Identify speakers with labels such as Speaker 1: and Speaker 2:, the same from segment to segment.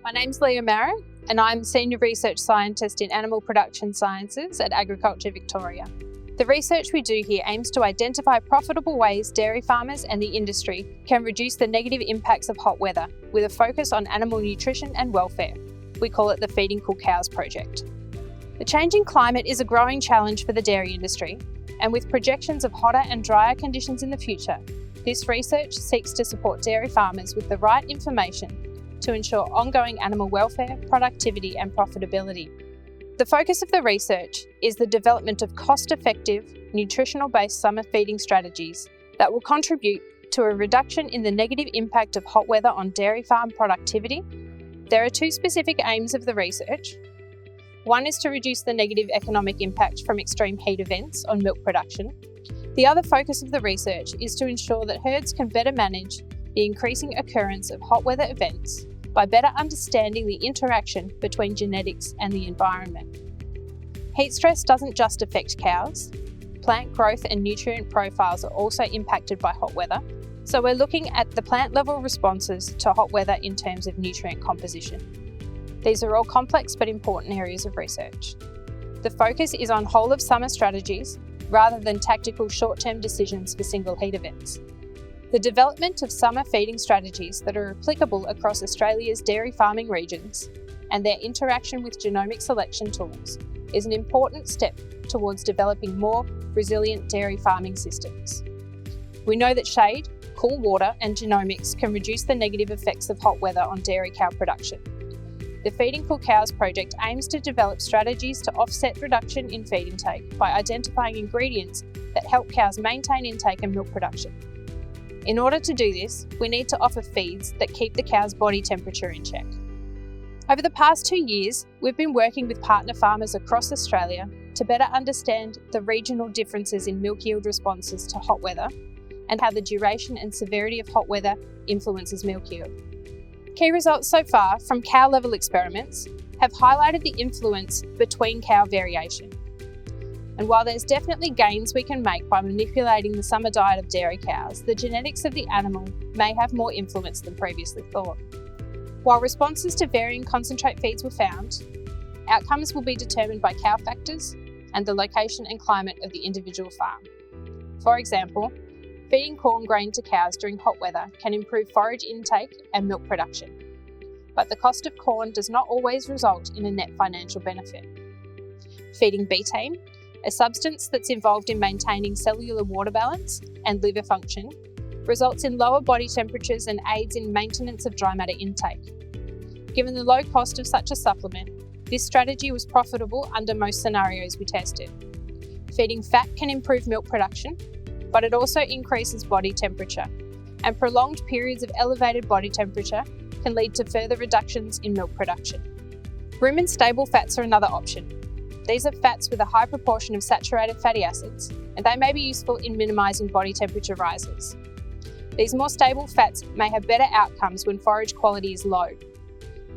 Speaker 1: My name's Leah Marrett and I'm Senior Research Scientist in Animal Production Sciences at Agriculture Victoria. The research we do here aims to identify profitable ways dairy farmers and the industry can reduce the negative impacts of hot weather with a focus on animal nutrition and welfare. We call it the Feeding Cool Cows project. The changing climate is a growing challenge for the dairy industry, and with projections of hotter and drier conditions in the future, this research seeks to support dairy farmers with the right information to ensure ongoing animal welfare, productivity and profitability. The focus of the research is the development of cost-effective, nutritional-based summer feeding strategies that will contribute to a reduction in the negative impact of hot weather on dairy farm productivity. There are two specific aims of the research. One is to reduce the negative economic impact from extreme heat events on milk production. The other focus of the research is to ensure that herds can better manage the increasing occurrence of hot weather events by better understanding the interaction between genetics and the environment. Heat stress doesn't just affect cows. Plant growth and nutrient profiles are also impacted by hot weather, so we're looking at the plant level responses to hot weather in terms of nutrient composition. These are all complex but important areas of research. The focus is on whole of summer strategies rather than tactical short-term decisions for single heat events. The development of summer feeding strategies that are applicable across Australia's dairy farming regions and their interaction with genomic selection tools is an important step towards developing more resilient dairy farming systems. We know that shade, cool water and genomics can reduce the negative effects of hot weather on dairy cow production. The Feeding Cool Cows project aims to develop strategies to offset reduction in feed intake by identifying ingredients that help cows maintain intake and milk production. In order to do this, we need to offer feeds that keep the cow's body temperature in check. Over the past 2 years, we've been working with partner farmers across Australia to better understand the regional differences in milk yield responses to hot weather and how the duration and severity of hot weather influences milk yield. Key results so far from cow-level experiments have highlighted the influence between cow variation. And while there's definitely gains we can make by manipulating the summer diet of dairy cows, the genetics of the animal may have more influence than previously thought. While responses to varying concentrate feeds were found, outcomes will be determined by cow factors and the location and climate of the individual farm. For example, feeding corn grain to cows during hot weather can improve forage intake and milk production. But the cost of corn does not always result in a net financial benefit. Feeding betaine, a substance that's involved in maintaining cellular water balance and liver function, results in lower body temperatures and aids in maintenance of dry matter intake. Given the low cost of such a supplement, this strategy was profitable under most scenarios we tested. Feeding fat can improve milk production, but it also increases body temperature, and prolonged periods of elevated body temperature can lead to further reductions in milk production. Rumen stable fats are another option. These are fats with a high proportion of saturated fatty acids, and they may be useful in minimising body temperature rises. These more stable fats may have better outcomes when forage quality is low.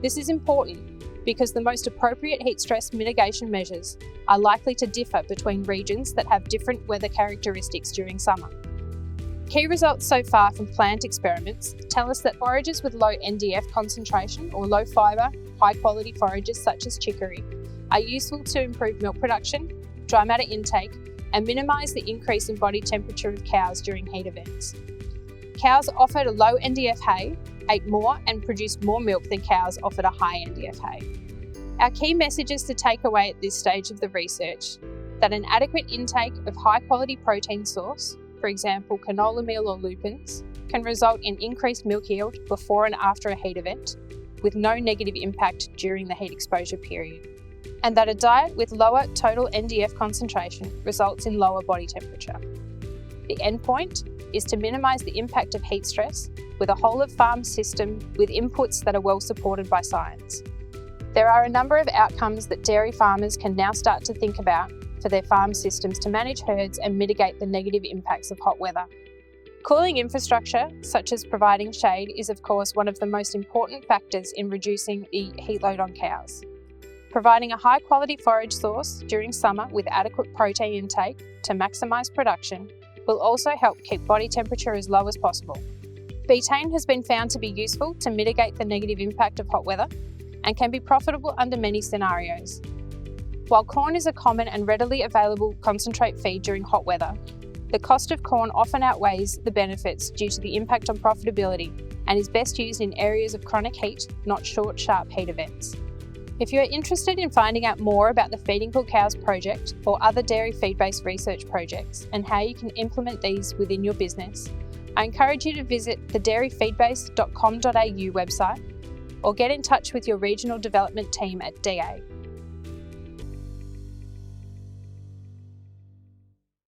Speaker 1: This is important because the most appropriate heat stress mitigation measures are likely to differ between regions that have different weather characteristics during summer. Key results so far from plant experiments tell us that forages with low NDF concentration or low fibre, high quality forages such as chicory are useful to improve milk production, dry matter intake, and minimise the increase in body temperature of cows during heat events. Cows offered a low NDF hay ate more and produced more milk than cows offered a high NDF hay. Our key messages to take away at this stage of the research: that an adequate intake of high quality protein source, for example canola meal or lupins, can result in increased milk yield before and after a heat event, with no negative impact during the heat exposure period. And that a diet with lower total NDF concentration results in lower body temperature. The endpoint is to minimise the impact of heat stress with a whole-of-farm system with inputs that are well supported by science. There are a number of outcomes that dairy farmers can now start to think about for their farm systems to manage herds and mitigate the negative impacts of hot weather. Cooling infrastructure, such as providing shade, is of course one of the most important factors in reducing the heat load on cows. Providing a high-quality forage source during summer with adequate protein intake to maximise production will also help keep body temperature as low as possible. Betaine has been found to be useful to mitigate the negative impact of hot weather, and can be profitable under many scenarios. While corn is a common and readily available concentrate feed during hot weather, the cost of corn often outweighs the benefits due to the impact on profitability and is best used in areas of chronic heat, not short, sharp heat events. If you are interested in finding out more about the Feeding Cool Cows project or other DairyFeedbase research projects and how you can implement these within your business, I encourage you to visit the dairyfeedbase.com.au website or get in touch with your regional development team at DA.